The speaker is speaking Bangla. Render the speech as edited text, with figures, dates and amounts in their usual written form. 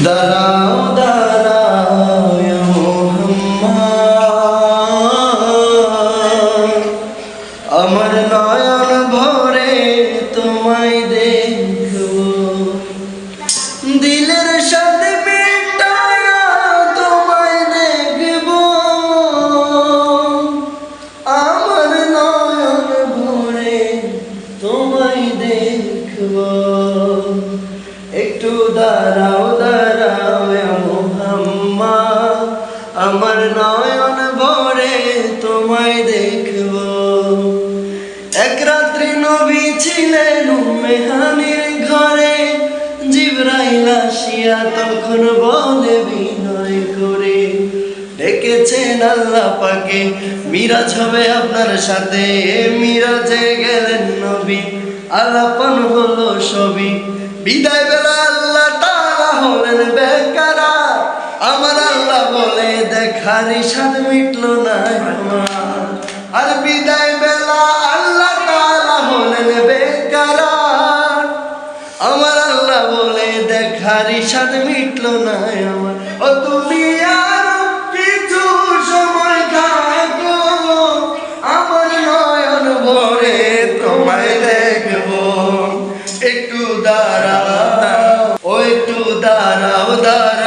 দাঁড়াও দাঁড়াও ইয়া মুহাম্মদ, আমার নয়ন ভরে তোমায় দেখব, দিলের সাথে মেটায়া তোমায় দেখব, আমার নয়ন ভরে তোমায় দেখব। একটু দাঁড়াও দাঁড়াও ইয়া মুহাম্মদ, আমার নয়ন ভরে তোমায় দেখব। এক রাত্রি নবী ছিলেন উম্মে হানির ঘরে, জিবরাইল আসিয়া তখন বলে বিনয় করে, ডেকেছেন আল্লাহ পাকে মিরাজ হবে আপনার সাথে। মিরাজে গেলেন নবী, আলাপন হলো সবই। বিদায় বেলা আল্লাহ তাআলা হলেন বেকারার, আমার আল্লাহ বলে দেখার ইশাদ মিটলো না আমার। আর বিদায় বেলা আল্লাহ তাআলা হলেন বেকারার, আমার আল্লাহ বলে দেখার ইশাদ মিটলো না আমার। ও তুমি আর কিছু সময় থাকো, আমার নয়ন ভরে তোমায় দেখবো। একটু দাঁড়াও, ও একটু দাঁড়াও দাঁড়াও।